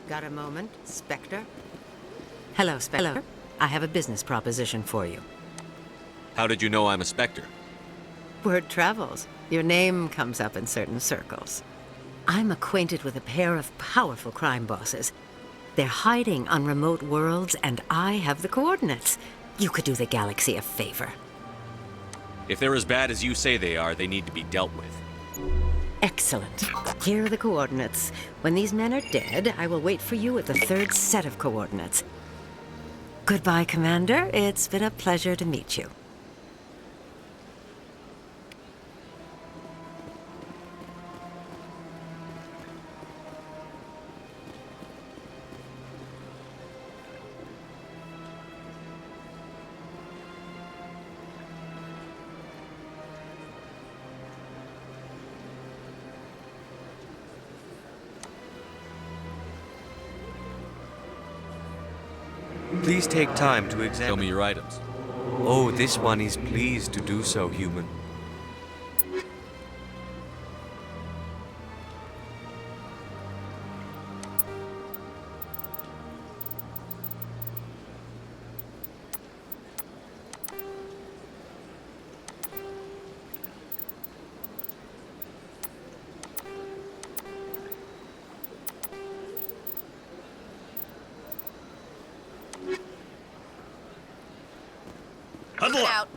Got a moment, Spectre? Hello, Spectre. I have a business proposition for you. How did you know I'm a Spectre? Word travels. Your name comes up in certain circles. I'm acquainted with a pair of powerful crime bosses. They're hiding on remote worlds, and I have the coordinates. You could do the galaxy a favor. If they're as bad as you say they are, they need to be dealt with. Excellent. Here are the coordinates. When these men are dead, I will wait for you at the third set of coordinates. Goodbye, Commander. It's been a pleasure to meet you. Please take time to examine. Show me your items. Oh, this one is pleased to do so, human. Huddle up!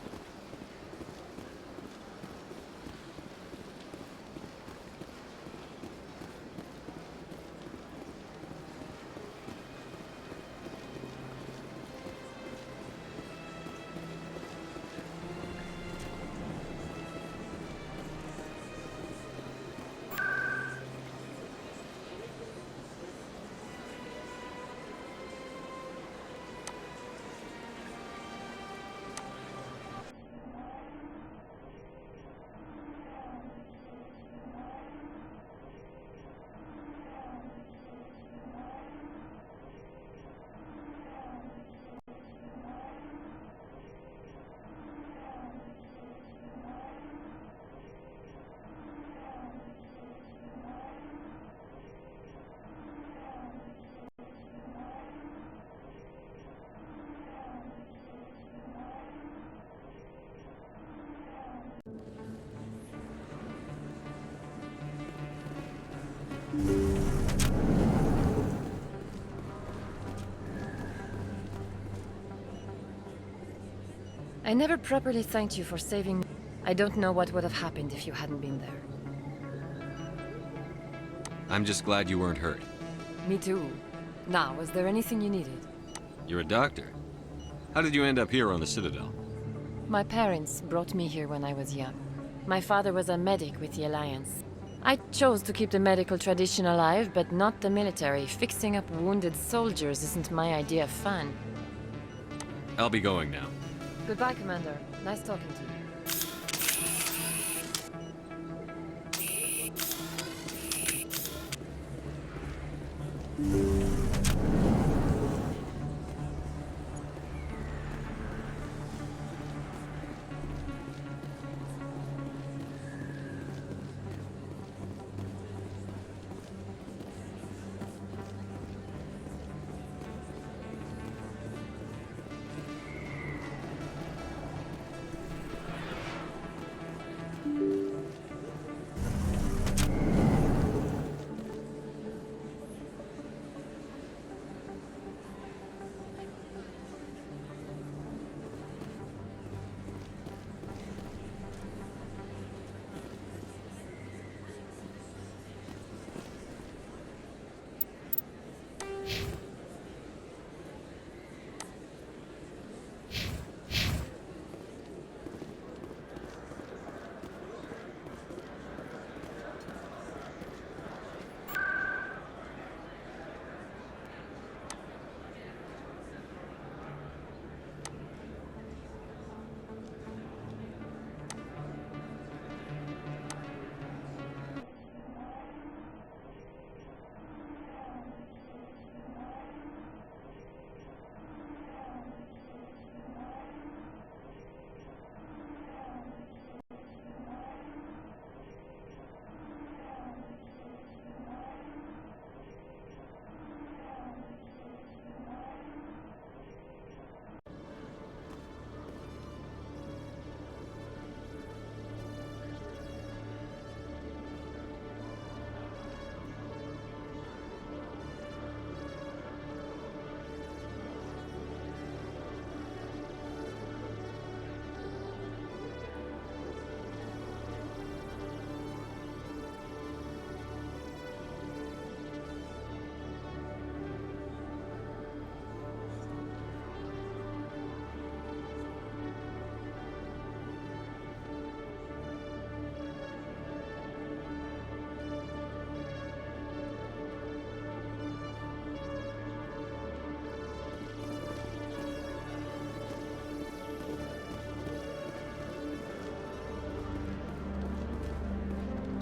I never properly thanked you for saving me. I don't know what would have happened if you hadn't been there. I'm just glad you weren't hurt. Me too. Now, was there anything you needed? You're a doctor. How did you end up here on the Citadel? My parents brought me here when I was young. My father was a medic with the Alliance. I chose to keep the medical tradition alive, but not the military. Fixing up wounded soldiers isn't my idea of fun. I'll be going now. Goodbye, Commander. Nice talking to you.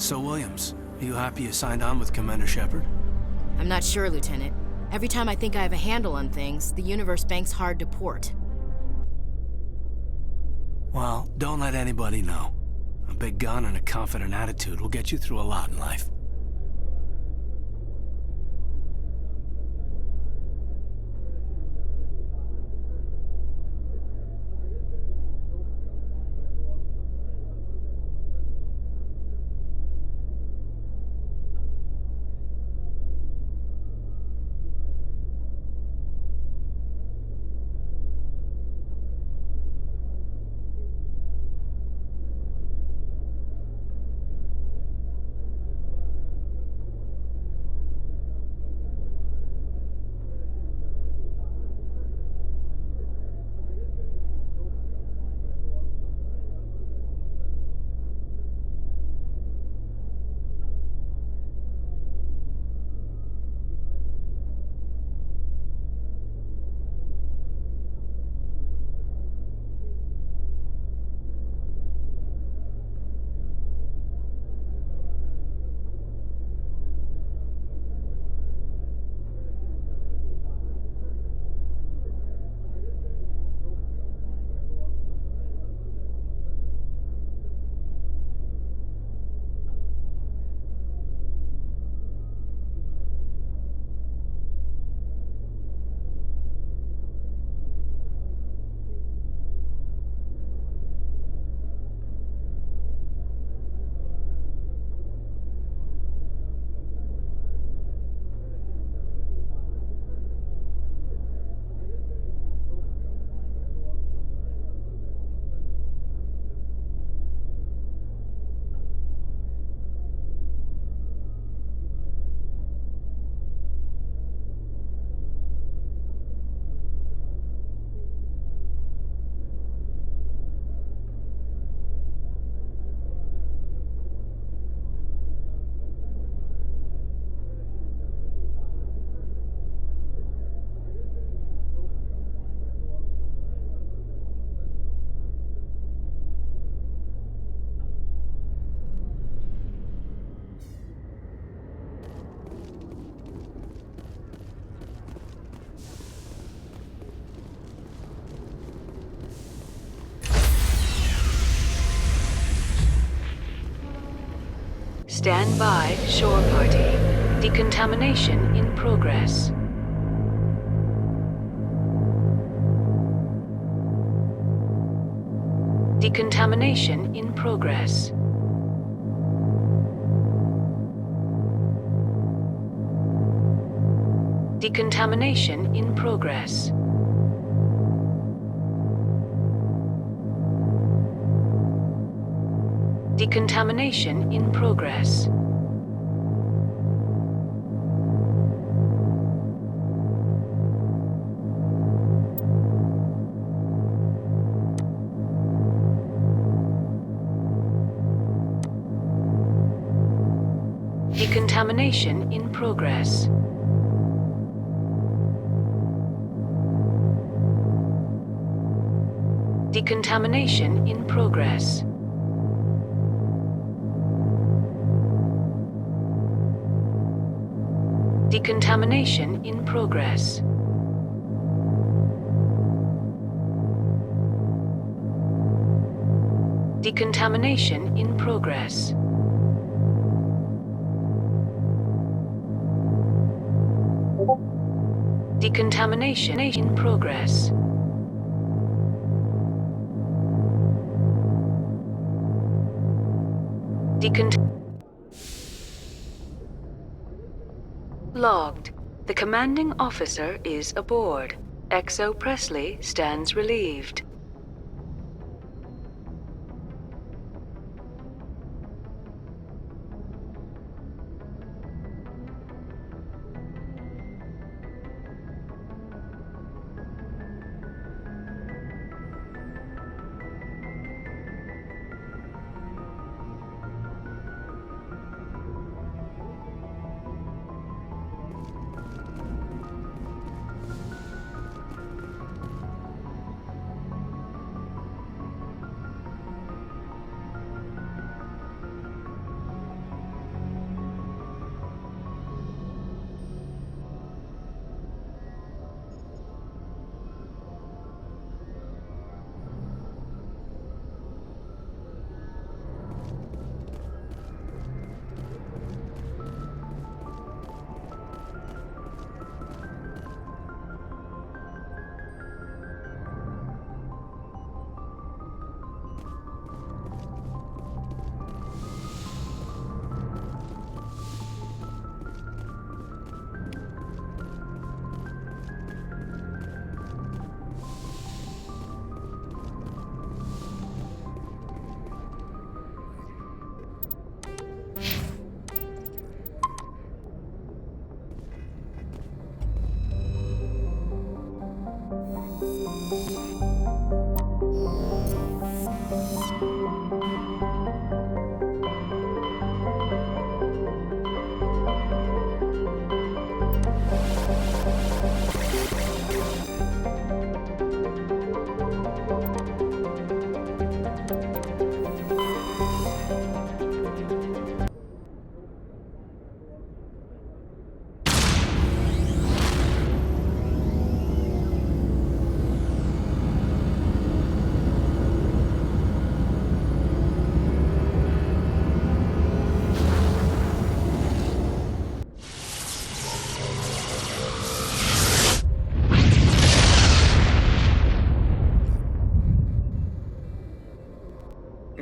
So, Williams, are you happy you signed on with Commander Shepard? I'm not sure, Lieutenant. Every time I think I have a handle on things, the universe banks hard to port. Well, don't let anybody know. A big gun and a confident attitude will get you through a lot in life. Stand by, shore party. Decontamination in progress. Decontamination in progress. Decontamination in progress. Decontamination in progress. Decontamination in progress. Decontamination in progress. Decontamination in progress. Decontamination in progress. Decontamination in progress. Logged. The commanding officer is aboard. XO Presley stands relieved.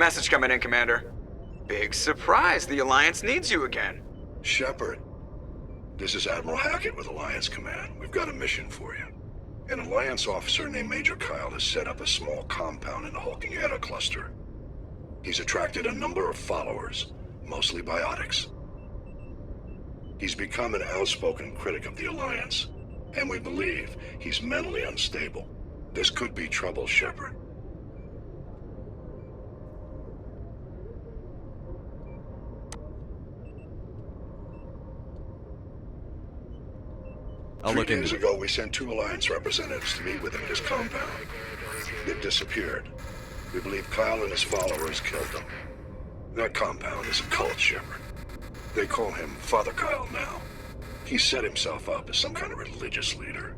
Message coming in, Commander. Big surprise, the Alliance needs you again. Shepard, this is Admiral Hackett with Alliance Command. We've got a mission for you. An Alliance officer named Major Kyle has set up a small compound in the Hulking Eta cluster. He's attracted a number of followers, mostly biotics. He's become an outspoken critic of the Alliance, and we believe he's mentally unstable. This could be trouble, Shepard. I'll look 3 days into it. ago, we sent 2 Alliance representatives to meet with him at his compound. They've disappeared. We believe Kyle and his followers killed them. That compound is a cult, Shepard. They call him Father Kyle now. He set himself up as some kind of religious leader.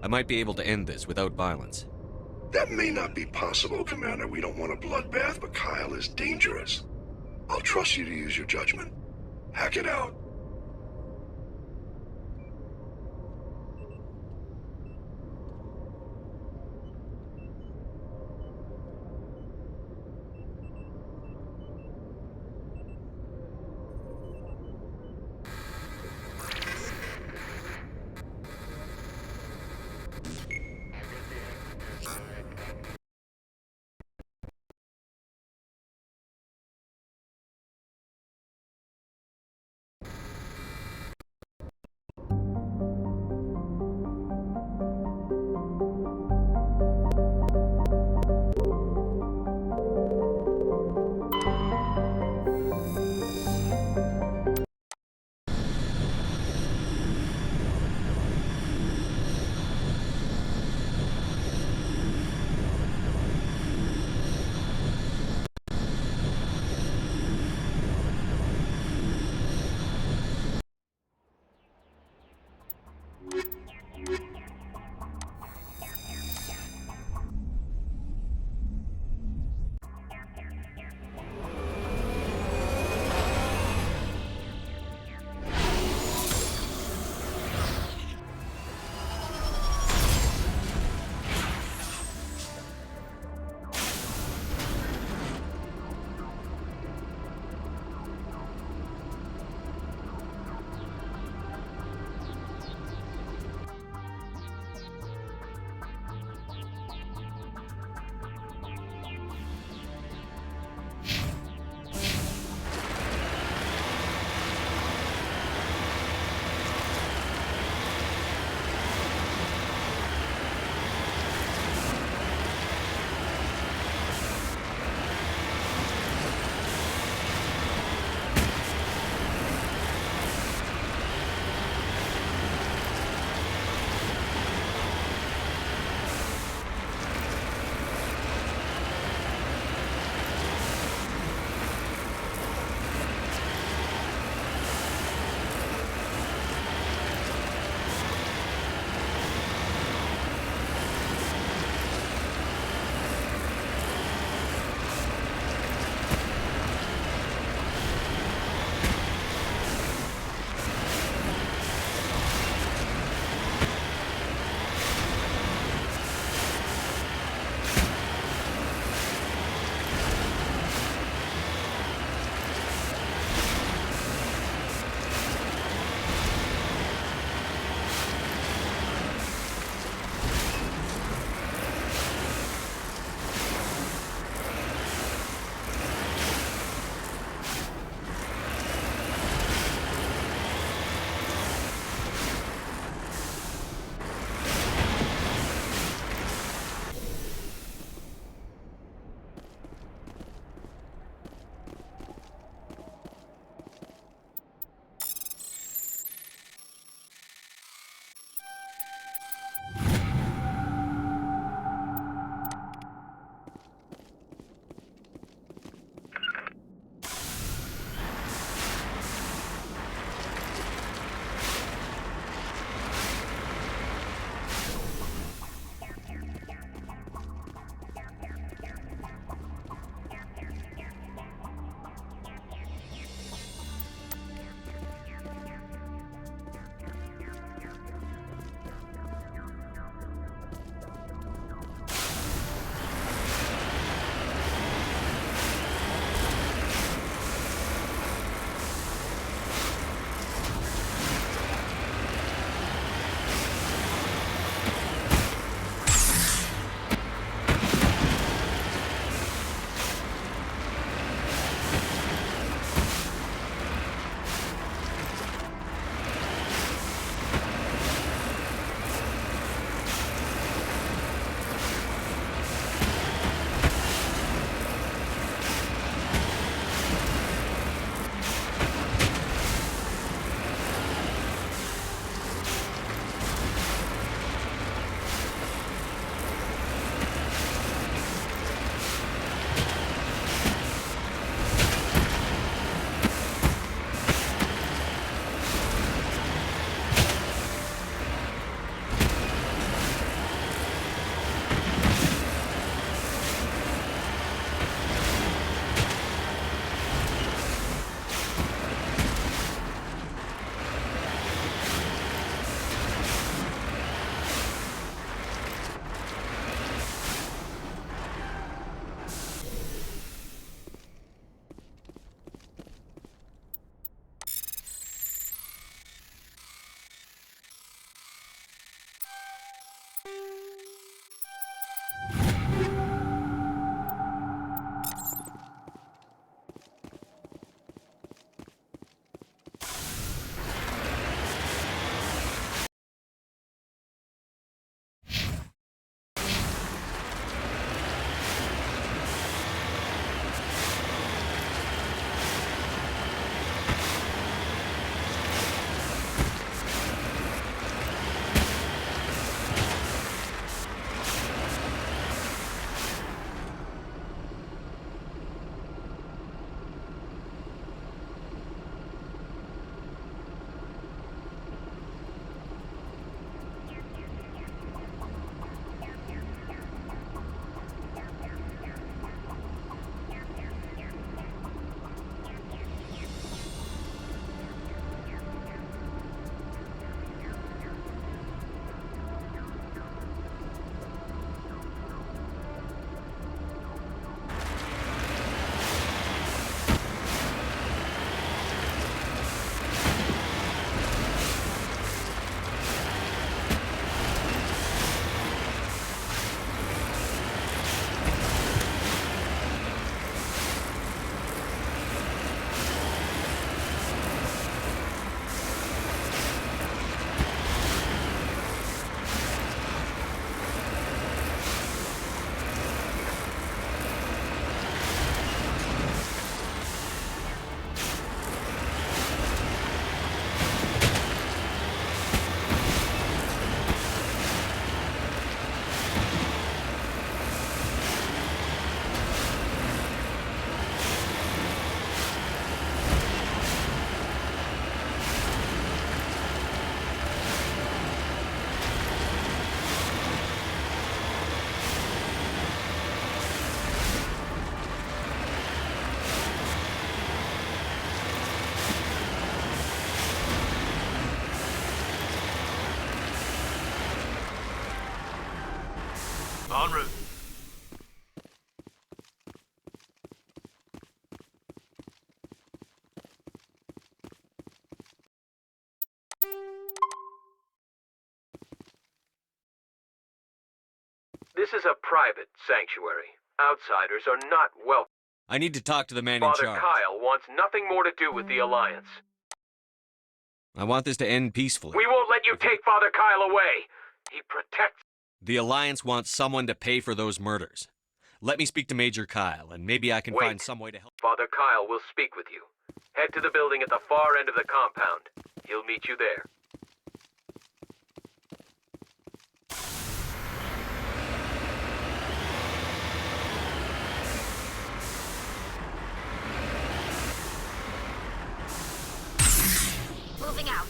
I might be able to end this without violence. That may not be possible, Commander. We don't want a bloodbath, but Kyle is dangerous. I'll trust you to use your judgment. Hack it out. En route. This is a private sanctuary. Outsiders are not welcome. I need to talk to the man Father in charge. Kyle wants nothing more to do with the Alliance. I want this to end peacefully. We won't let you take Father Kyle away. He protects... The Alliance wants someone to pay for those murders. Let me speak to Major Kyle, and maybe I can Wait. find some way to help. Father Kyle will speak with you. Head to the building at the far end of the compound. He'll meet you there. Moving out.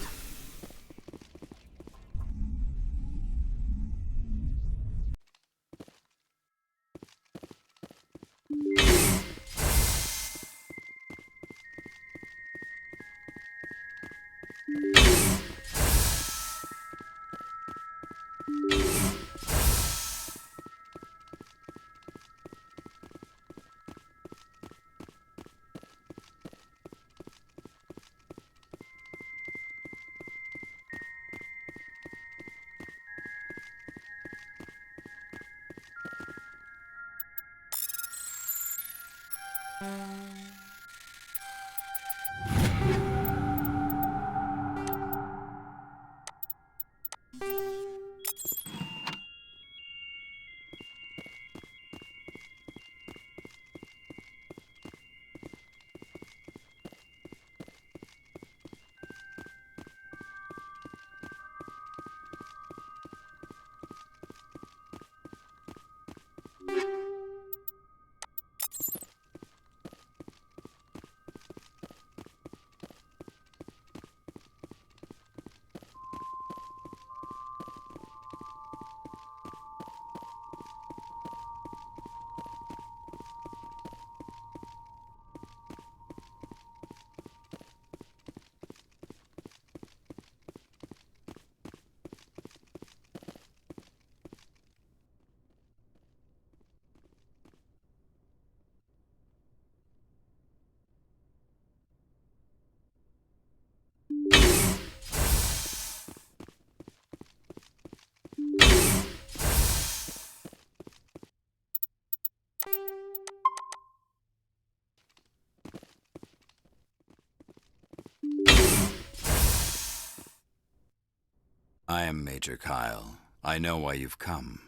I am Major Kyle. I know why you've come.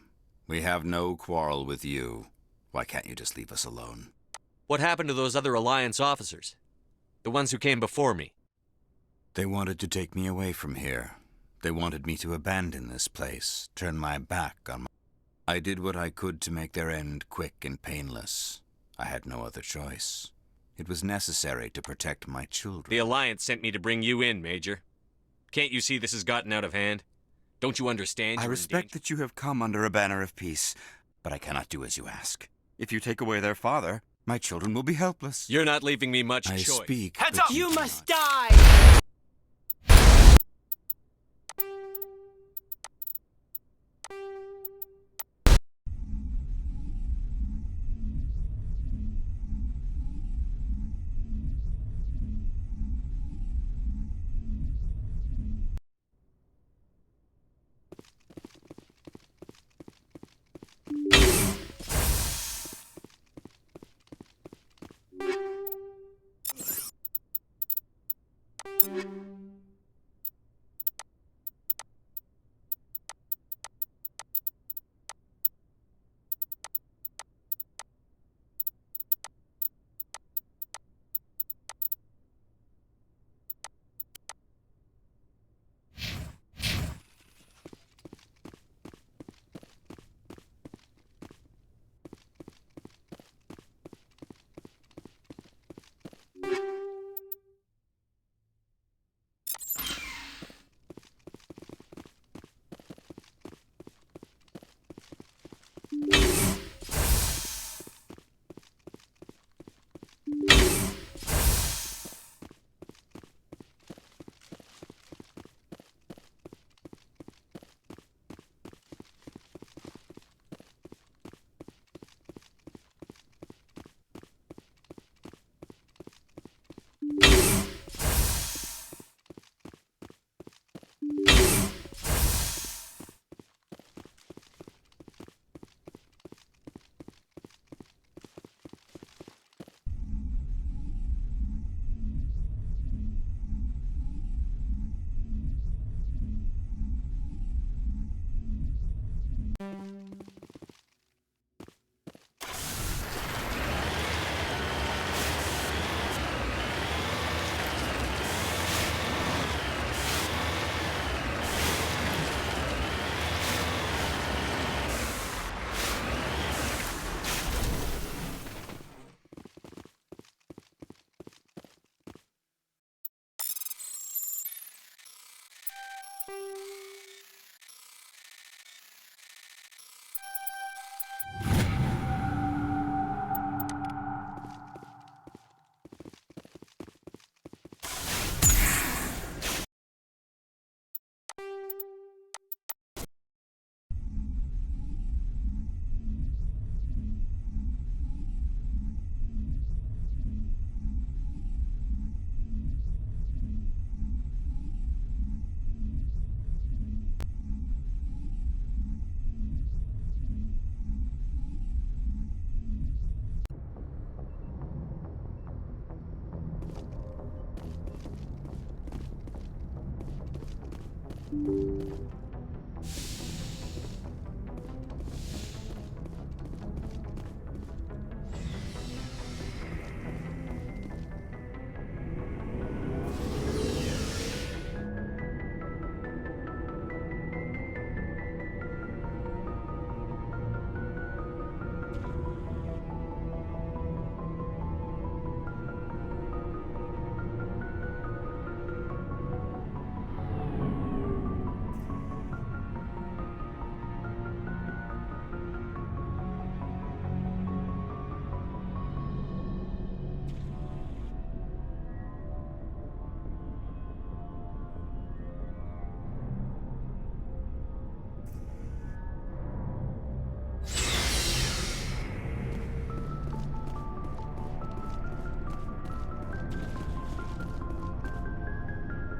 We have no quarrel with you. Why can't you just leave us alone? What happened to those other Alliance officers? The ones who came before me? They wanted to take me away from here. They wanted me to abandon this place, turn my back on my... I did what I could to make their end quick and painless. I had no other choice. It was necessary to protect my children. The Alliance sent me to bring you in, Major. Can't you see this has gotten out of hand? Don't you understand? I respect that you have come under a banner of peace, but I cannot do as you ask. If you take away their father, my children will be helpless. You're not leaving me much I choice. speak. Heads but up! You must cannot. die!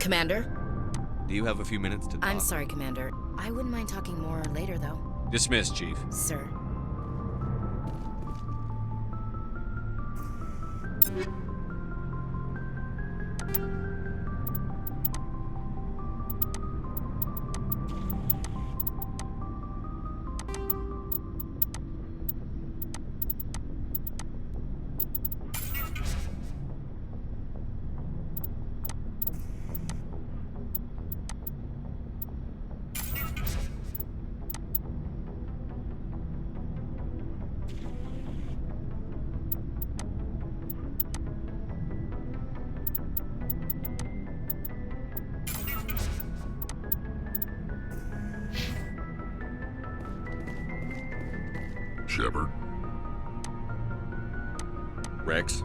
Commander? Do you have a few minutes to talk? I'm sorry, Commander. I wouldn't mind talking more later, though. Dismissed, Chief. Sir. Shepard. Rex?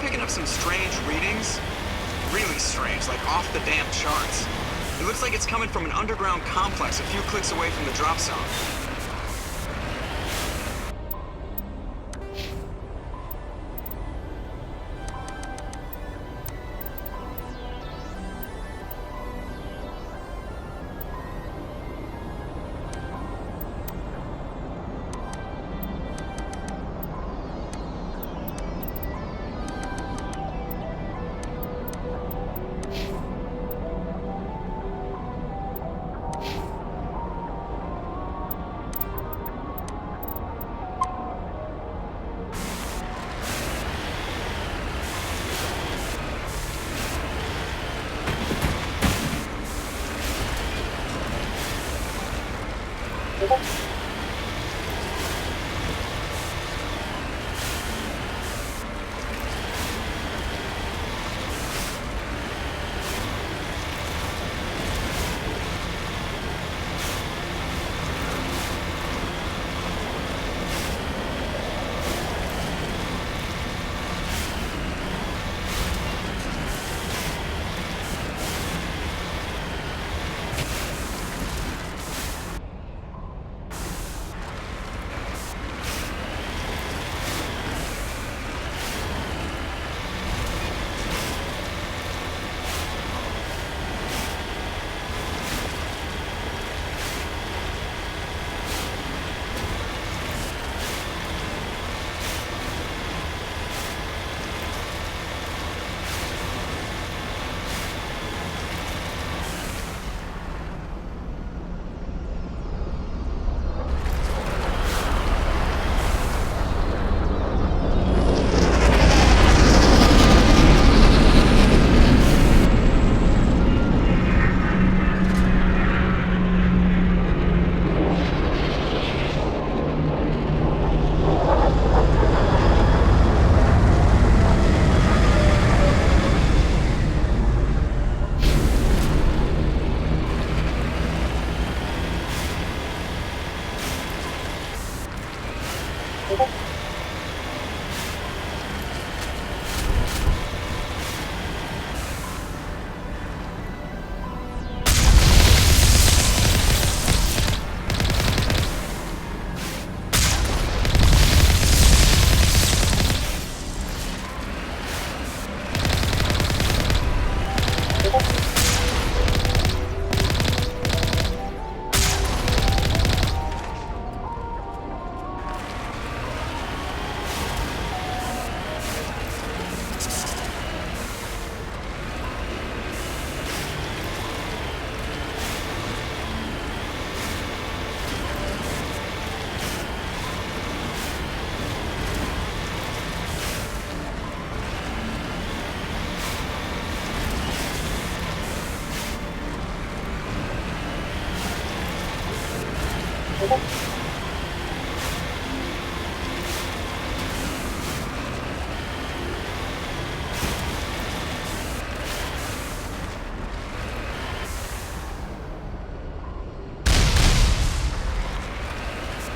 picking up some strange readings. Really strange, like off the damn charts. It looks like it's coming from an underground complex a few clicks away from the drop zone.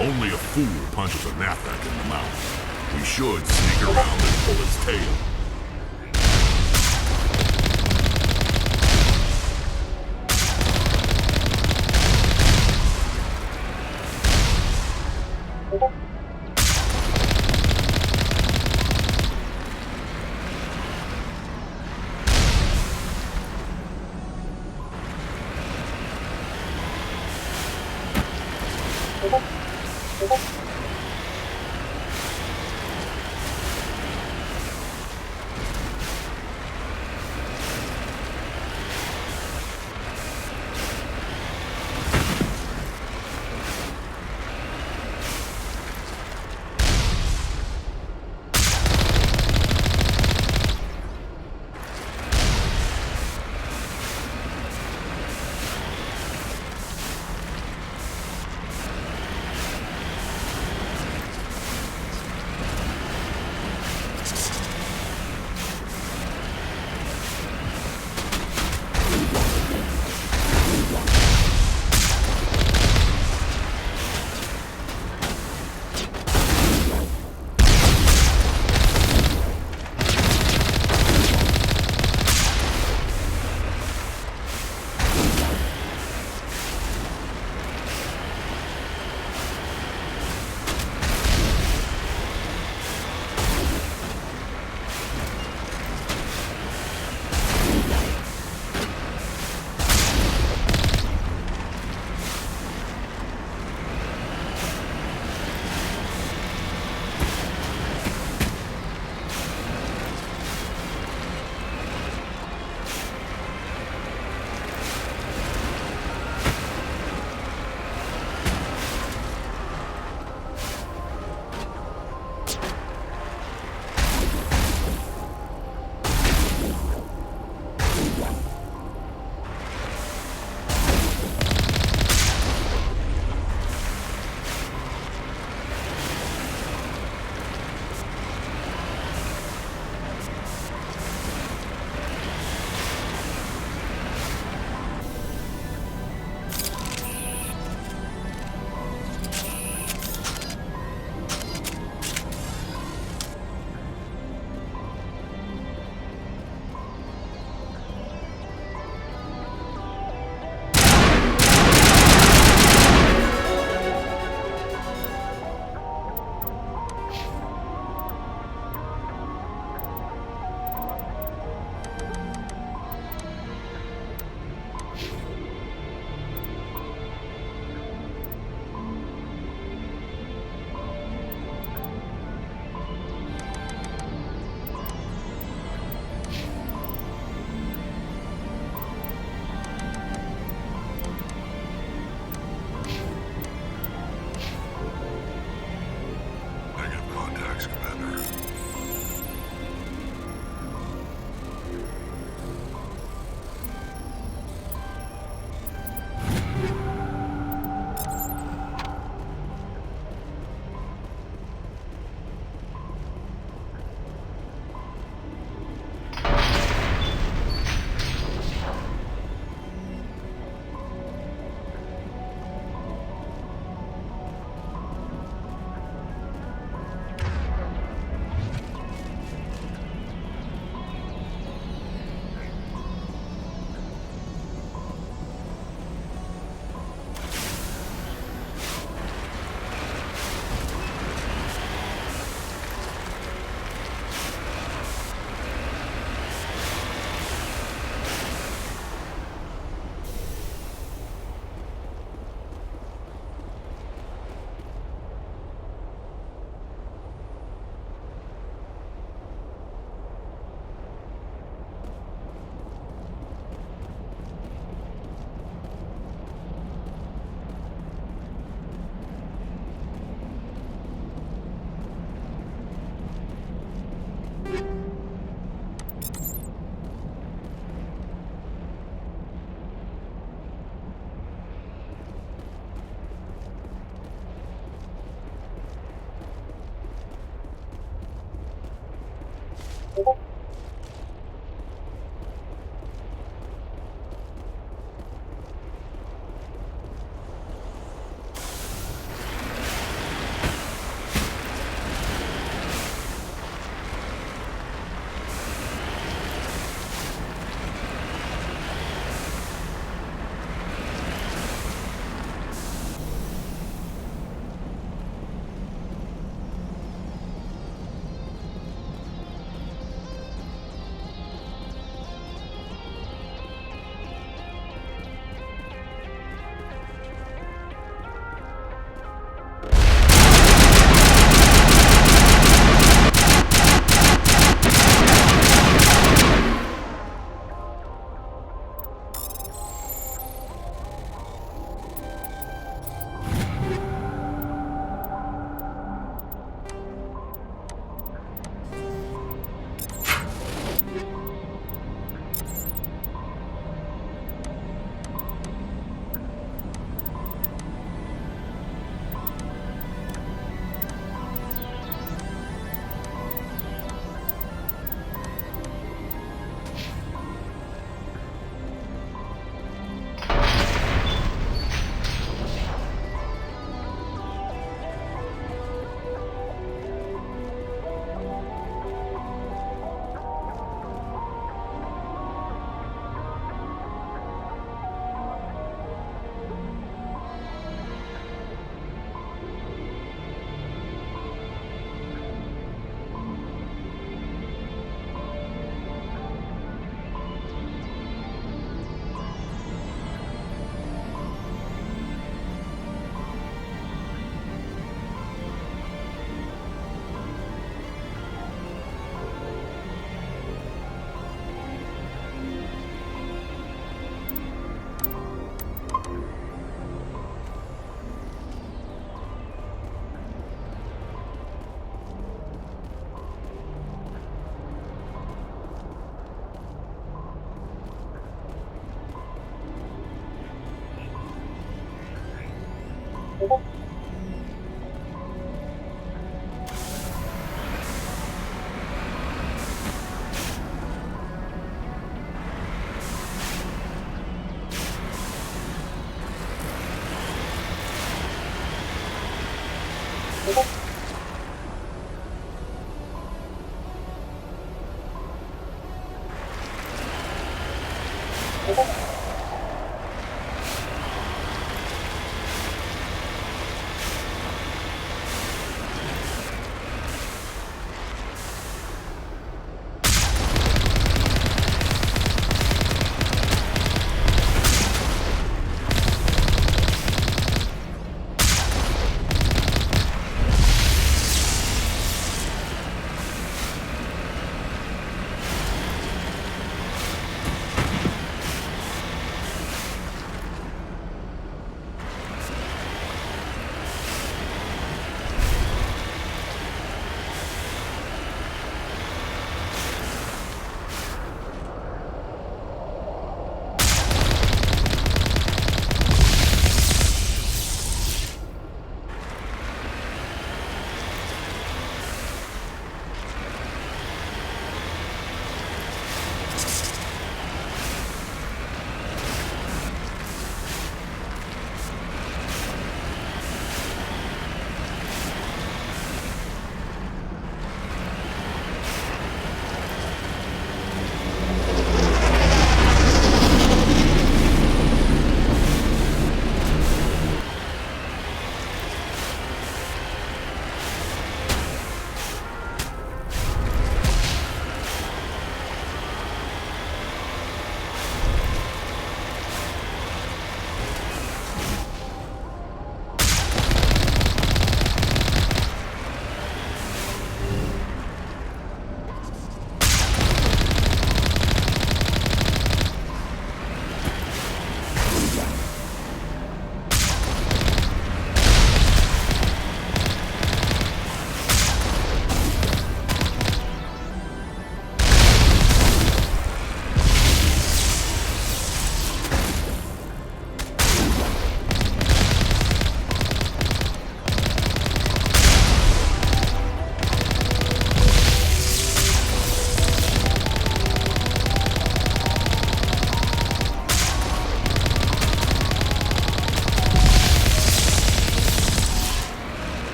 Only a fool punches a knapsack in the mouth. We should sneak around and pull its tail.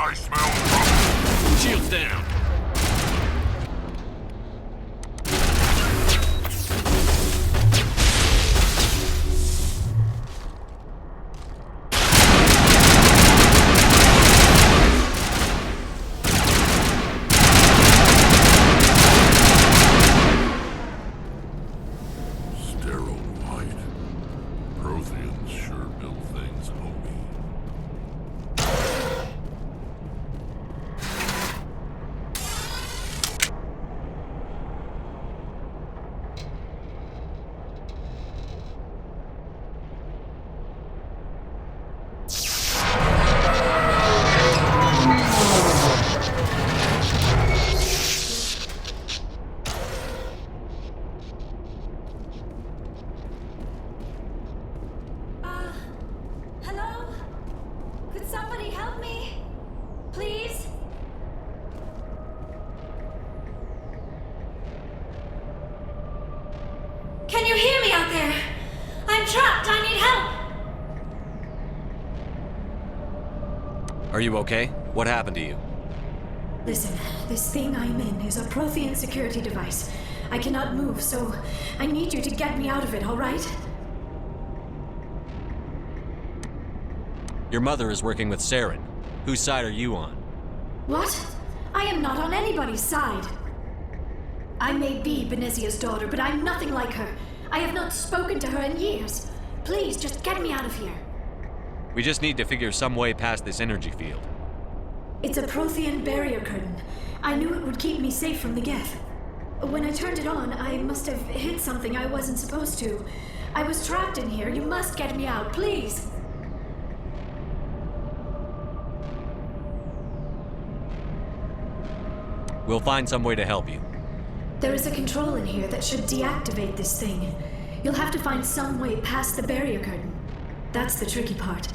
I smell trouble. Shields down. Sterile white. Protheans sure build things, homie. Hello? Could somebody help me? Please? Can you hear me out there? I'm trapped. I need help. Are you okay? What happened to you? Listen, this thing I'm in is a Prothean security device. I cannot move, so I need you to get me out of it, all right? Your mother is working with Saren. Whose side are you on? What? I am not on anybody's side. I may be Benezia's daughter, but I'm nothing like her. I have not spoken to her in years. Please, just get me out of here. We just need to figure some way past this energy field. It's a Prothean barrier curtain. I knew it would keep me safe from the Geth. When I turned it on, I must have hit something I wasn't supposed to. I was trapped in here. You must get me out, please. We'll find some way to help you. There is a control in here that should deactivate this thing. You'll have to find some way past the barrier curtain. That's the tricky part.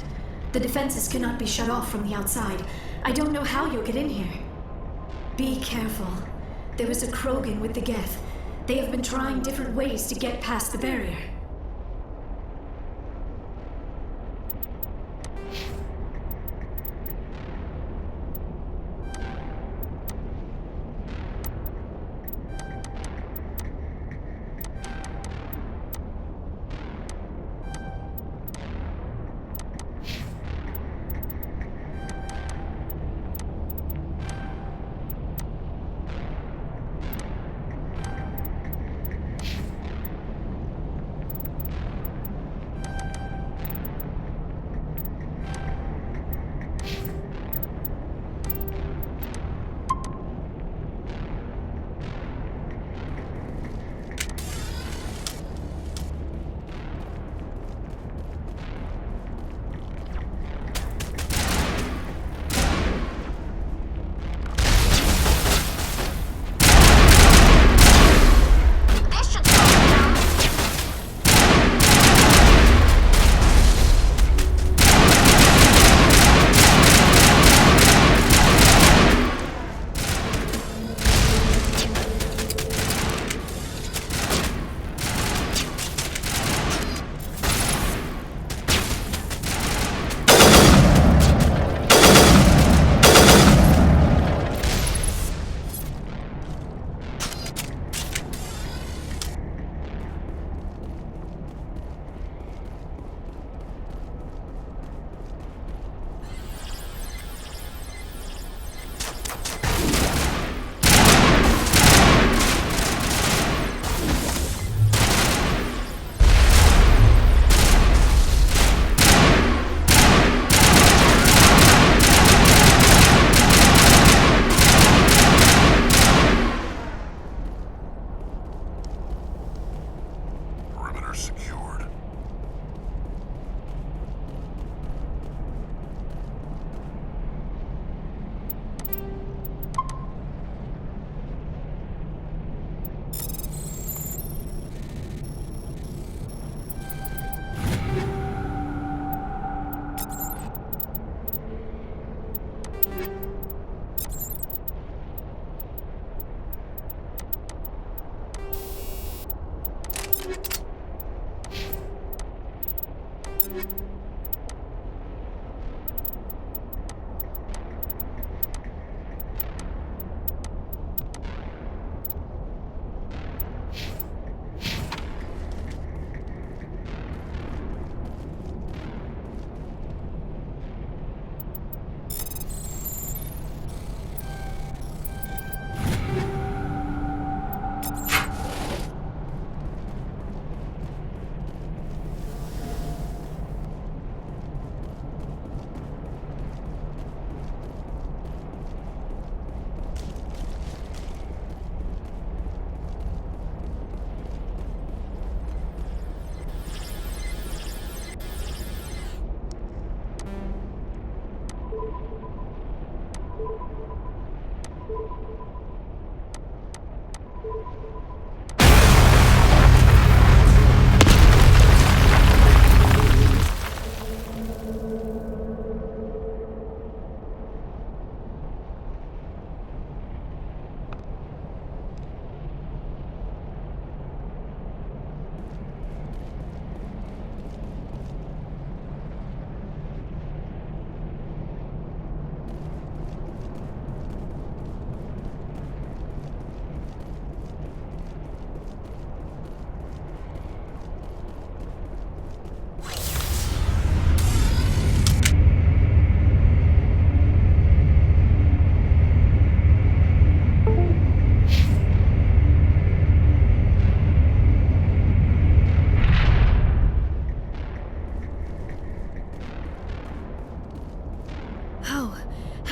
The defenses cannot be shut off from the outside. I don't know how you'll get in here. Be careful. There is a Krogan with the Geth. They have been trying different ways to get past the barrier.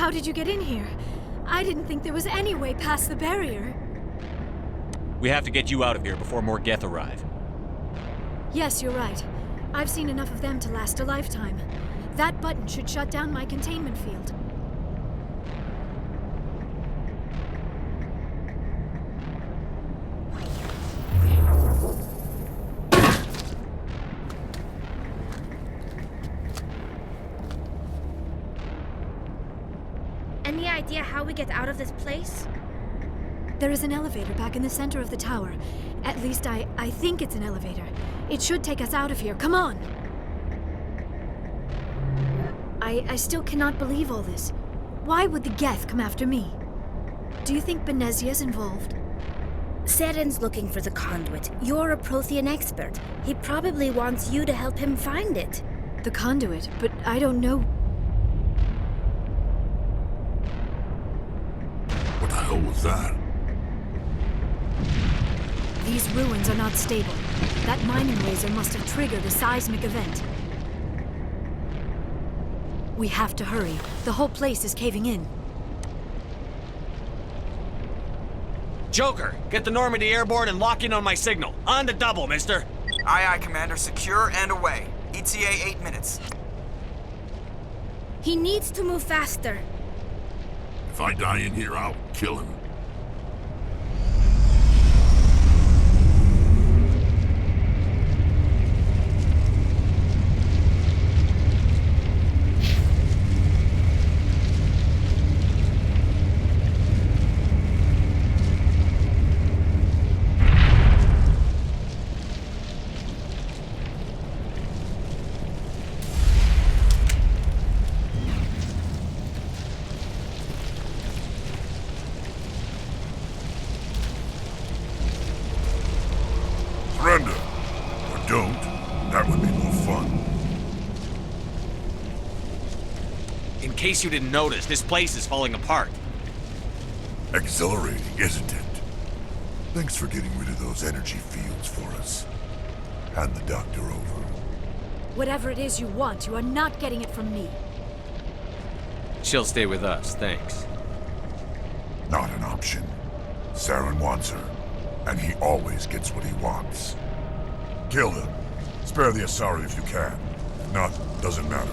How did you get in here? I didn't think there was any way past the barrier. We have to get you out of here before more Geth arrive. Yes, you're right. I've seen enough of them to last a lifetime. That button should shut down my containment field. Any idea how we get out of this place? There is an elevator back in the center of the tower. At least I think it's an elevator. It should take us out of here. Come on! I still cannot believe all this. Why would the Geth come after me? Do you think Benezia's involved? Seren's looking for the conduit. You're a Prothean expert. He probably wants you to help him find it. The conduit? But I don't know. What the hell was that? These ruins are not stable. That mining laser must have triggered a seismic event. We have to hurry. The whole place is caving in. Joker, get the Normandy airborne and lock in on my signal. On the double, mister. Aye, aye, Commander. Secure and away. ETA 8 minutes. He needs to move faster. If I die in here, I'll kill him. Surrender. Or don't. That would be more fun. In case you didn't notice, this place is falling apart. Exhilarating, isn't it? Thanks for getting rid of those energy fields for us. Hand the doctor over. Whatever it is you want, you are not getting it from me. She'll stay with us, thanks. Not an option. Saren wants her, and he always gets what he wants. Kill him. Spare the Asari if you can. If not, doesn't matter.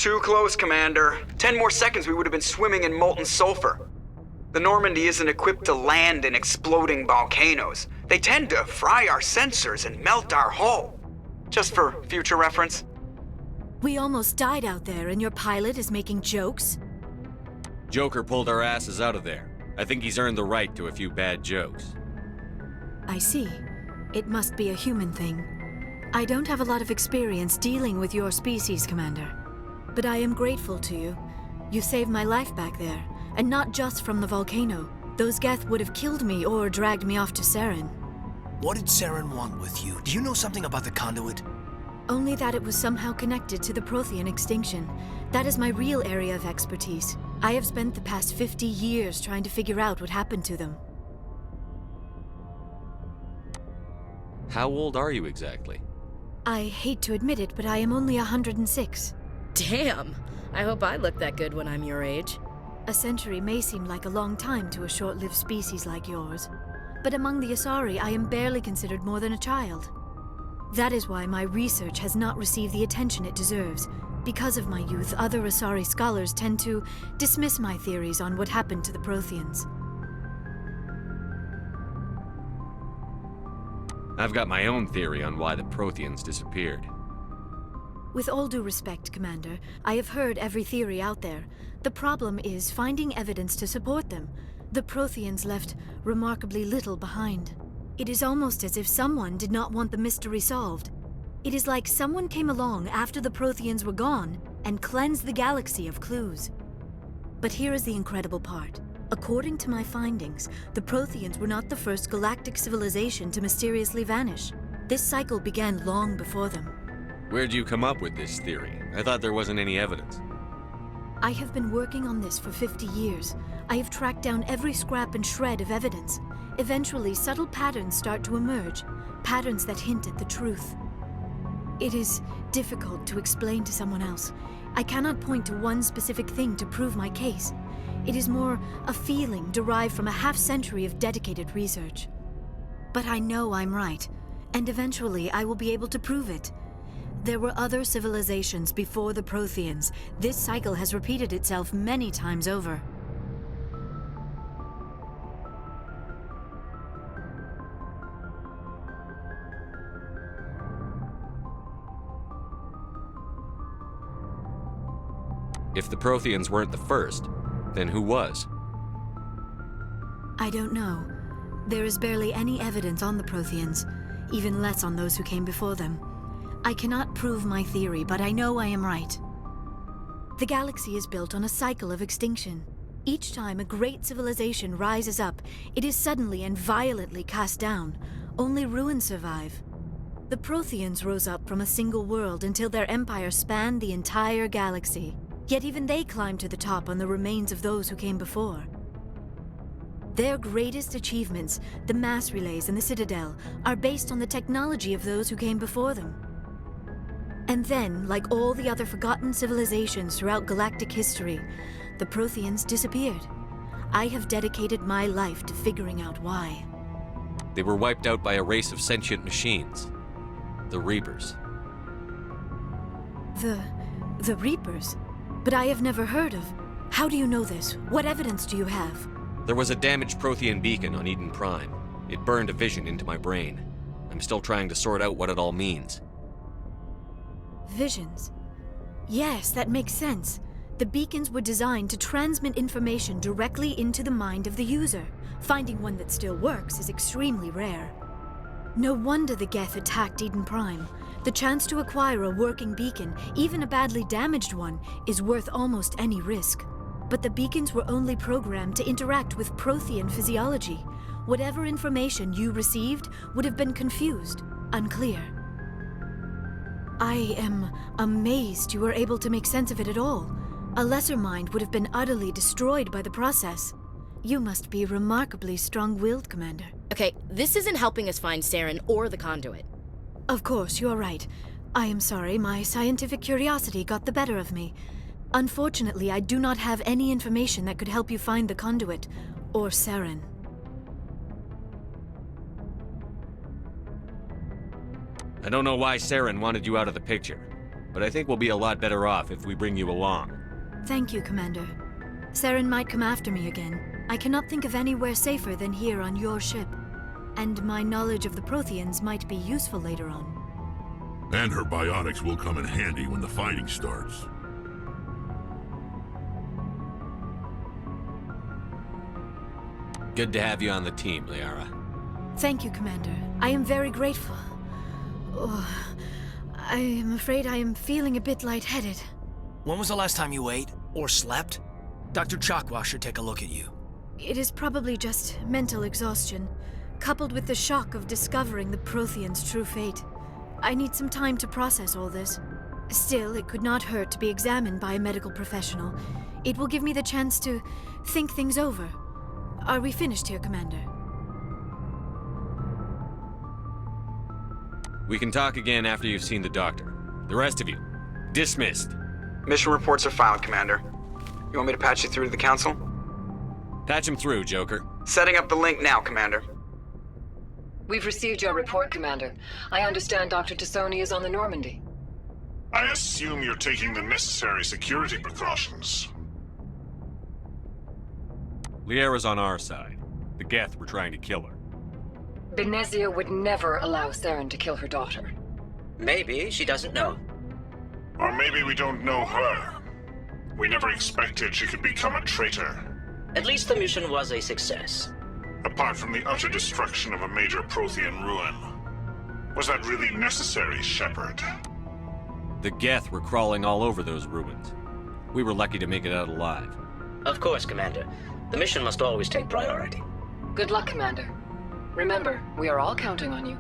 Too close, Commander. 10 more seconds we would have been swimming in molten sulfur. The Normandy isn't equipped to land in exploding volcanoes. They tend to fry our sensors and melt our hull. Just for future reference. We almost died out there, and your pilot is making jokes? Joker pulled our asses out of there. I think he's earned the right to a few bad jokes. I see. It must be a human thing. I don't have a lot of experience dealing with your species, Commander. But I am grateful to you. You saved my life back there, and not just from the volcano. Those Geth would have killed me or dragged me off to Saren. What did Saren want with you? Do you know something about the conduit? Only that it was somehow connected to the Prothean extinction. That is my real area of expertise. I have spent the past 50 years trying to figure out what happened to them. How old are you exactly? I hate to admit it, but I am only 106. Damn! I hope I look that good when I'm your age. A century may seem like a long time to a short-lived species like yours, but among the Asari, I am barely considered more than a child. That is why my research has not received the attention it deserves. Because of my youth, other Asari scholars tend to dismiss my theories on what happened to the Protheans. I've got my own theory on why the Protheans disappeared. With all due respect, Commander, I have heard every theory out there. The problem is finding evidence to support them. The Protheans left remarkably little behind. It is almost as if someone did not want the mystery solved. It is like someone came along after the Protheans were gone and cleansed the galaxy of clues. But here is the incredible part. According to my findings, the Protheans were not the first galactic civilization to mysteriously vanish. This cycle began long before them. Where'd you come up with this theory? I thought there wasn't any evidence. I have been working on this for 50 years. I have tracked down every scrap and shred of evidence. Eventually, subtle patterns start to emerge, patterns that hint at the truth. It is difficult to explain to someone else. I cannot point to one specific thing to prove my case. It is more a feeling derived from a half-century of dedicated research. But I know I'm right, and eventually I will be able to prove it. There were other civilizations before the Protheans. This cycle has repeated itself many times over. If the Protheans weren't the first, then who was? I don't know. There is barely any evidence on the Protheans, even less on those who came before them. I cannot prove my theory, but I know I am right. The galaxy is built on a cycle of extinction. Each time a great civilization rises up, it is suddenly and violently cast down. Only ruins survive. The Protheans rose up from a single world until their empire spanned the entire galaxy. Yet even they climbed to the top on the remains of those who came before. Their greatest achievements, the mass relays and the Citadel, are based on the technology of those who came before them. And then, like all the other forgotten civilizations throughout galactic history, the Protheans disappeared. I have dedicated my life to figuring out why. They were wiped out by a race of sentient machines. The Reapers. The Reapers? But I have never heard of. How do you know this? What evidence do you have? There was a damaged Prothean beacon on Eden Prime. It burned a vision into my brain. I'm still trying to sort out what it all means. Visions. Yes, that makes sense. The beacons were designed to transmit information directly into the mind of the user. Finding one that still works is extremely rare. No wonder the Geth attacked Eden Prime. The chance to acquire a working beacon, even a badly damaged one, is worth almost any risk. But the beacons were only programmed to interact with Prothean physiology. Whatever information you received would have been confused, unclear. I am amazed you were able to make sense of it at all. A lesser mind would have been utterly destroyed by the process. You must be remarkably strong-willed, Commander. Okay, this isn't helping us find Saren or the conduit. Of course, you are right. I am sorry, my scientific curiosity got the better of me. Unfortunately, I do not have any information that could help you find the conduit, or Saren. I don't know why Saren wanted you out of the picture. but I think we'll be a lot better off if we bring you along. Thank you, Commander. Saren might come after me again. I cannot think of anywhere safer than here on your ship. And my knowledge of the Protheans might be useful later on. And her biotics will come in handy when the fighting starts. Good to have you on the team, Liara. Thank you, Commander. I am very grateful. Oh, I am afraid I am feeling a bit lightheaded. When was the last time you ate or slept? Dr. Chakwa should take a look at you. It is probably just mental exhaustion, coupled with the shock of discovering the Protheans' true fate. I need some time to process all this. Still, it could not hurt to be examined by a medical professional. It will give me the chance to think things over. Are we finished here, Commander? We can talk again after you've seen the doctor. The rest of you, dismissed. Mission reports are filed, Commander. You want me to patch you through to the Council? Patch him through, Joker. Setting up the link now, Commander. We've received your report, Commander. I understand Dr. Tassoni is on the Normandy. I assume you're taking the necessary security precautions. Liara's on our side. The Geth were trying to kill her. Benezia would never allow Saren to kill her daughter. Maybe she doesn't know. Or maybe we don't know her. We never expected she could become a traitor. At least the mission was a success. Apart from the utter destruction of a major Prothean ruin. Was that really necessary, Shepard? The Geth were crawling all over those ruins. We were lucky to make it out alive. Of course, Commander. The mission must always take priority. Good luck, Commander. Remember, we are all counting on you.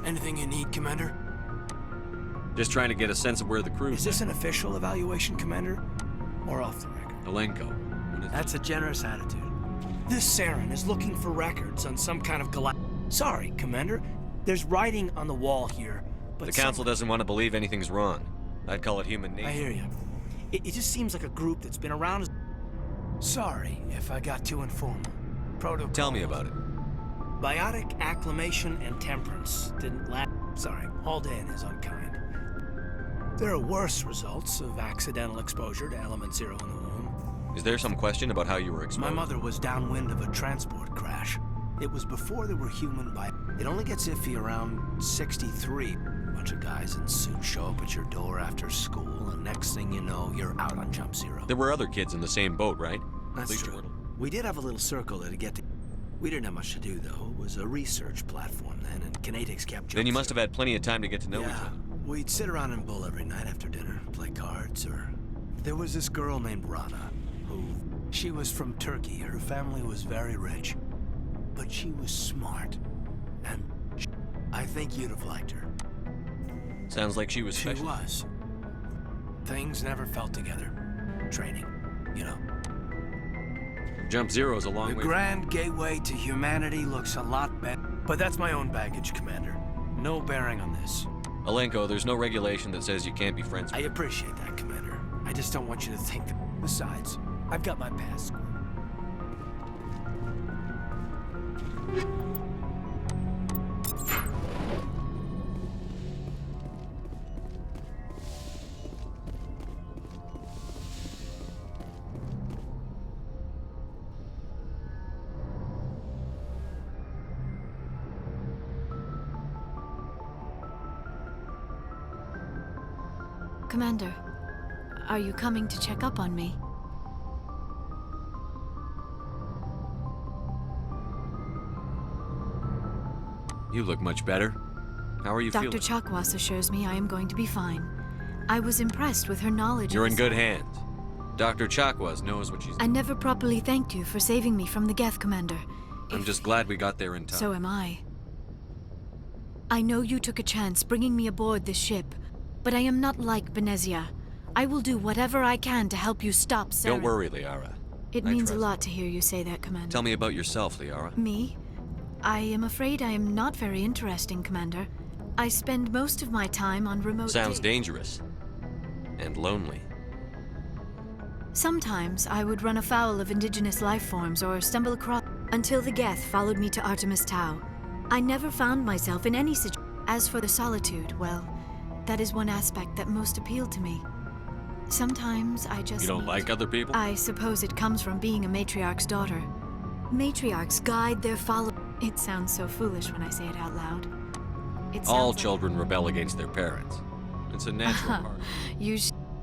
Anything you need, Commander? Just trying to get a sense of where the crew is. Is this an official evaluation, Commander? Or off the record? Alenko. That's a generous attitude. This Saren is looking for records on some kind of Sorry, Commander. There's writing on the wall here, but the Council doesn't want to believe anything's wrong. I'd call it human nature. I hear you. It just seems like a group that's been around. Sorry if I got too informal. Protocol. Tell me about it. Biotic acclimation and temperance didn't last. Sorry, hauled in is unkind. There are worse results of accidental exposure to element zero in the womb. Is there some question about how you were exposed? My mother was downwind of a transport crash. It was before there were human It only gets iffy around 63. A bunch of guys in suits show up at your door after school, and next thing you know, you're out on jump zero. There were other kids in the same boat, right? That's true. We did have a little circle that'd get to. We didn't have much to do, though. It was a research platform then, and kinetics kept. Then you must have had plenty of time to get to know each other. We'd sit around and bull every night after dinner, play cards, or... There was this girl named Rana, who... She was from Turkey. Her family was very rich. But she was smart. And... I think you'd have liked her. Sounds like she was special. She was. Things never fell together. Training, you know. Jump Zero's a long way. The grand gateway to humanity looks a lot better. But that's my own baggage, Commander. No bearing on this. Alenko, there's no regulation that says you can't be friends with I appreciate that, Commander. I just don't want you to think that... Besides, I've got my passport. Commander, are you coming to check up on me? You look much better. How are you feeling? Dr. Chakwas assures me I am going to be fine. I was impressed with her knowledge. You're in good hands. Dr. Chakwas knows what she's doing. I never properly thanked you for saving me from the Geth, Commander. I'm just glad we got there in time. So am I. I know you took a chance bringing me aboard this ship, but I am not like Benezia. I will do whatever I can to help you stop Saren. Don't worry, Liara. It means a lot to hear you say that, Commander. Tell me about yourself, Liara. Me? I am afraid I am not very interesting, Commander. I spend most of my time on remote... Sounds dangerous. And lonely. Sometimes I would run afoul of indigenous life forms or stumble across... Until the Geth followed me to Artemis Tau. I never found myself in any situation. As for the solitude, well, that is one aspect that most appealed to me. Sometimes I just... You don't like other people? I suppose it comes from being a matriarch's daughter. Matriarchs guide their followers. It sounds so foolish when I say it out loud. All children rebel against their parents. It's a natural part.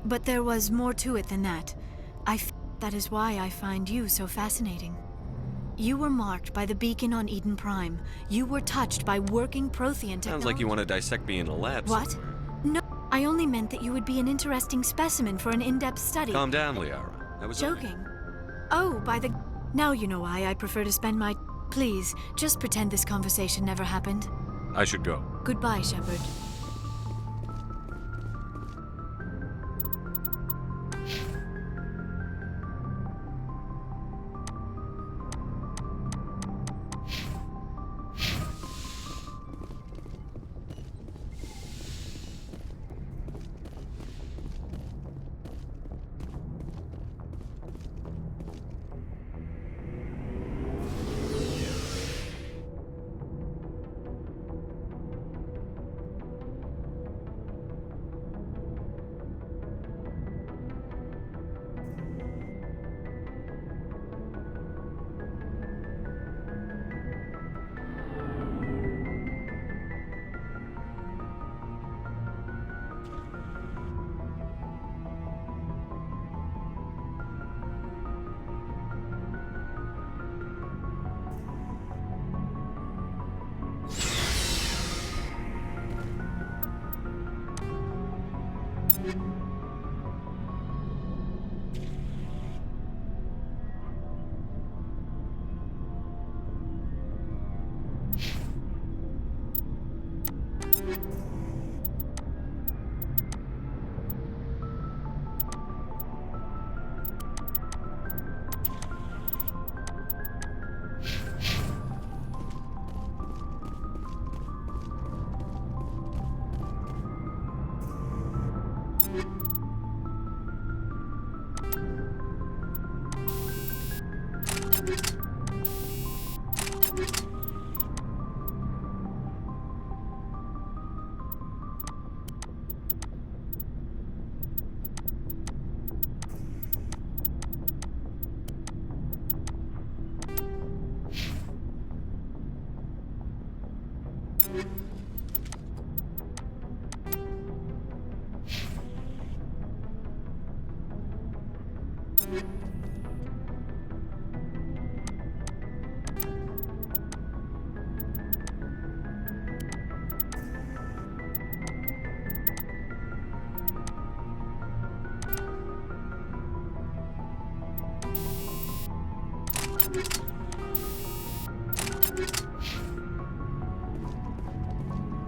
But there was more to it than that. That is why I find you so fascinating. You were marked by the beacon on Eden Prime. You were touched by working Prothean technology. Sounds like you want to dissect me in a lab What? somewhere. No, I only meant that you would be an interesting specimen for an in-depth study. Calm down, Liara. I was joking. Oh, by the... Now you know why I prefer to spend my... Please, just pretend this conversation never happened. I should go. Goodbye, Shepard.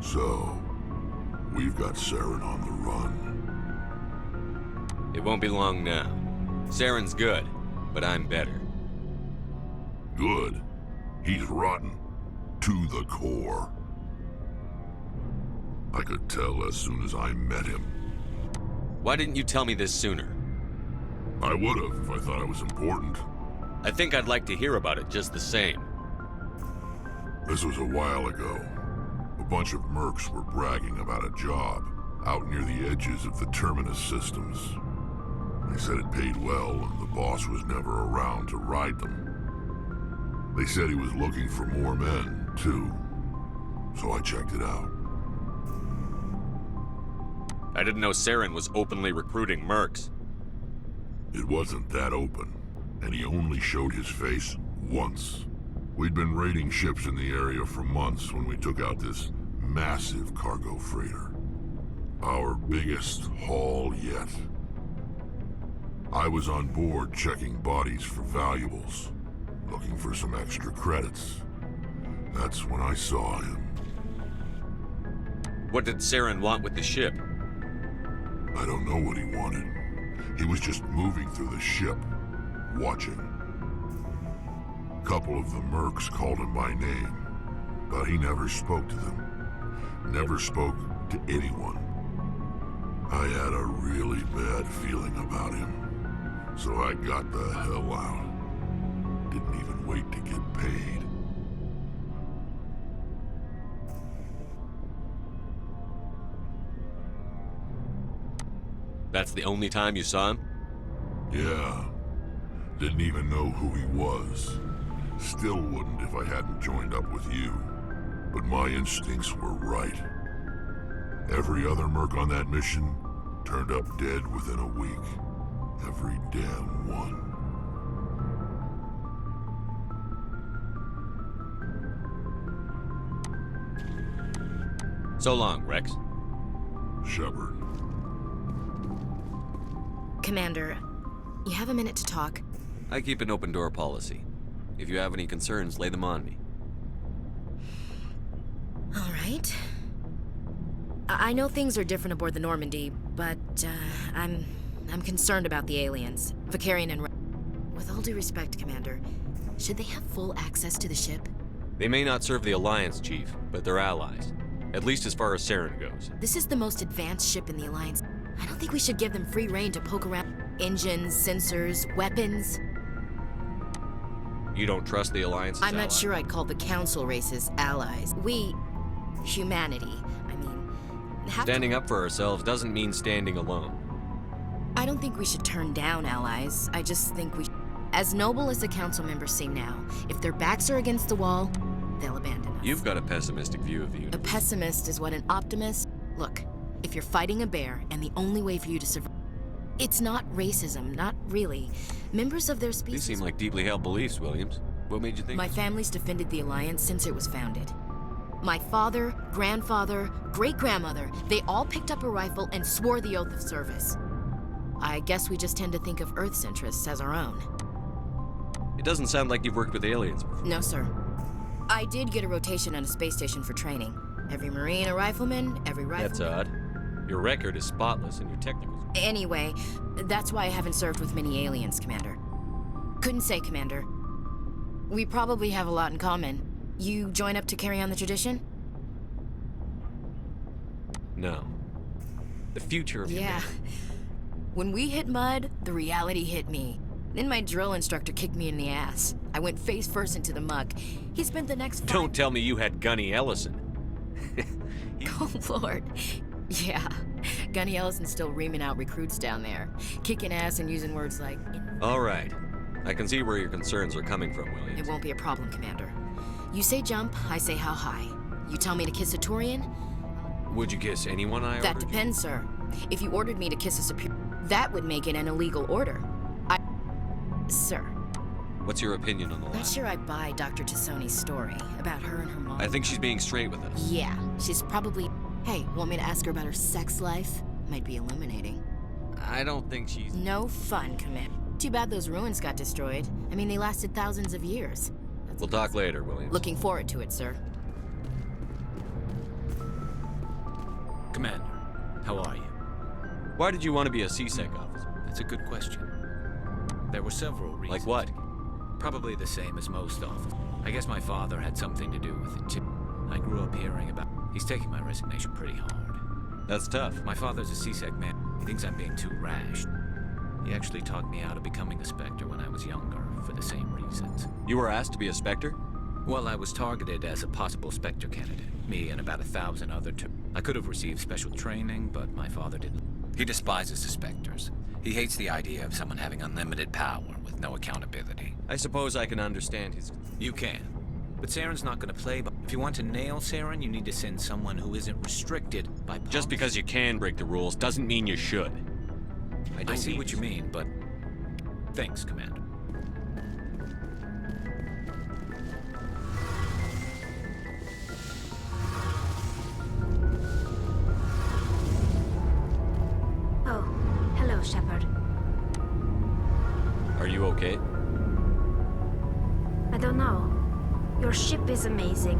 So, we've got Saren on the run. It won't be long now. Saren's good, but I'm better. Good. He's rotten. To the core. I could tell as soon as I met him. Why didn't you tell me this sooner? I would've if I thought it was important. I think I'd like to hear about it just the same. This was a while ago. A bunch of mercs were bragging about a job out near the edges of the Terminus systems. They said it paid well and the boss was never around to ride them. They said he was looking for more men, too. So I checked it out. I didn't know Saren was openly recruiting mercs. It wasn't that open, and he only showed his face once. We'd been raiding ships in the area for months when we took out this massive cargo freighter. Our biggest haul yet. I was on board checking bodies for valuables, looking for some extra credits. That's when I saw him. What did Saren want with the ship? I don't know what he wanted. He was just moving through the ship, watching. A couple of the mercs called him by name, but he never spoke to them. Never spoke to anyone. I had a really bad feeling about him, so I got the hell out. Didn't even wait to get paid. That's the only time you saw him? Yeah. Didn't even know who he was. Still wouldn't if I hadn't joined up with you. But my instincts were right. Every other merc on that mission turned up dead within a week. Every damn one. So long, Rex. Shepard. Commander, you have a minute to talk? I keep an open door policy. If you have any concerns, lay them on me. All right. I know things are different aboard the Normandy, but I'm concerned about the aliens. Vicarian and... With all due respect, Commander, should they have full access to the ship? They may not serve the Alliance, Chief, but they're allies. At least as far as Saren goes. This is the most advanced ship in the Alliance. I don't think we should give them free rein to poke around. Engines, sensors, weapons. You don't trust the Alliance's I'm not allies? sure I'd call the Council races allies. We... humanity. I mean... Standing up for ourselves doesn't mean standing alone. I don't think we should turn down allies. I just think we... As noble as the Council members seem now, if their backs are against the wall, they'll abandon us. You've got a pessimistic view of the universe. A pessimist is what an optimist... Look, if you're fighting a bear and the only way for you to survive... It's not racism, not really. Members of their species... These seem like deeply held beliefs, Williams. What made you think... My family's defended the Alliance since it was founded. My father, grandfather, great-grandmother, they all picked up a rifle and swore the oath of service. I guess we just tend to think of Earth's interests as our own. It doesn't sound like you've worked with aliens before. No, sir. I did get a rotation on a space station for training. Every Marine a rifleman, every rifleman... That's odd. Your record is spotless and your technicals... Anyway, that's why I haven't served with many aliens, Commander. Couldn't say, Commander. We probably have a lot in common. You join up to carry on the tradition? No. The future of Yeah. When we hit mud, the reality hit me. Then my drill instructor kicked me in the ass. I went face first into the muck. He spent the next... Don't tell me you had Gunny Ellison. Oh, Lord. Yeah. Gunny Ellison's still reaming out recruits down there. Kicking ass and using words like... All right. I can see where your concerns are coming from, Williams. It won't be a problem, Commander. You say jump, I say how high. You tell me to kiss a Turian? Would you kiss anyone I That ordered? depends, sir. If you ordered me to kiss a superior, that would make it an illegal order. Sir. What's your opinion on the Not last? sure I buy Dr. Tassoni's story about her and her mom. I think she's being straight with us. Yeah, she's probably... Hey, want me to ask her about her sex life? Might be illuminating. I don't think she's... No fun, Commander. Too bad those ruins got destroyed. I mean, they lasted thousands of years. We'll talk later, Williams. Looking forward to it, sir. Commander, how are you? Why did you want to be a CSEC officer? That's a good question. There were several reasons. Like what? Probably the same as most officers. I guess my father had something to do with it, too. I grew up hearing about... He's taking my resignation pretty hard. That's tough. My father's a CSEC man. He thinks I'm being too rash. He actually talked me out of becoming a Spectre when I was younger, for the same reasons. You were asked to be a Spectre? Well, I was targeted as a possible Spectre candidate. Me and about 1,000 other I could have received special training, but my father didn't. He despises the Spectres. He hates the idea of someone having unlimited power with no accountability. I suppose I can understand his... You can. But Saren's not gonna play, but if you want to nail Saren, you need to send someone who isn't restricted by policy. Just because you can break the rules doesn't mean you should. I see what you mean, but... Thanks, Commander. Oh, hello, Shepard. Are you okay? I don't know. Your ship is amazing,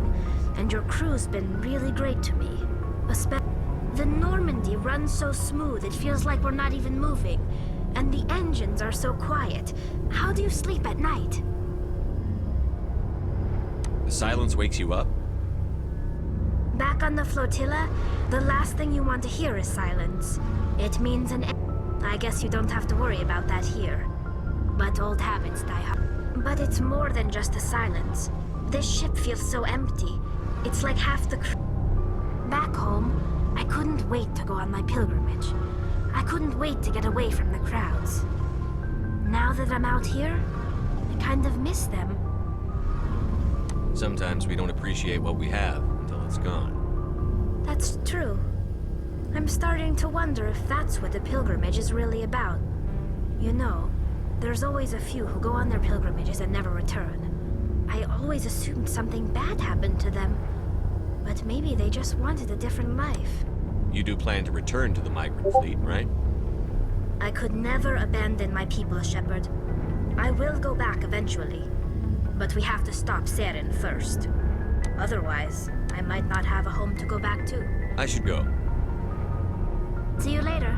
and your crew's been really great to me. The Normandy runs so smooth it feels like we're not even moving, and the engines are so quiet. How do you sleep at night? The silence wakes you up? Back on the flotilla, the last thing you want to hear is silence. It means an end. I guess you don't have to worry about that here. But old habits die hard. But it's more than just the silence. This ship feels so empty. It's like half the crew. Back home, I couldn't wait to go on my pilgrimage. I couldn't wait to get away from the crowds. Now that I'm out here, I kind of miss them. Sometimes we don't appreciate what we have until it's gone. That's true. I'm starting to wonder if that's what the pilgrimage is really about. You know, there's always a few who go on their pilgrimages and never return. I always assumed something bad happened to them. But maybe they just wanted a different life. You do plan to return to the migrant fleet, right? I could never abandon my people, Shepard. I will go back eventually. But we have to stop Saren first. Otherwise, I might not have a home to go back to. I should go. See you later.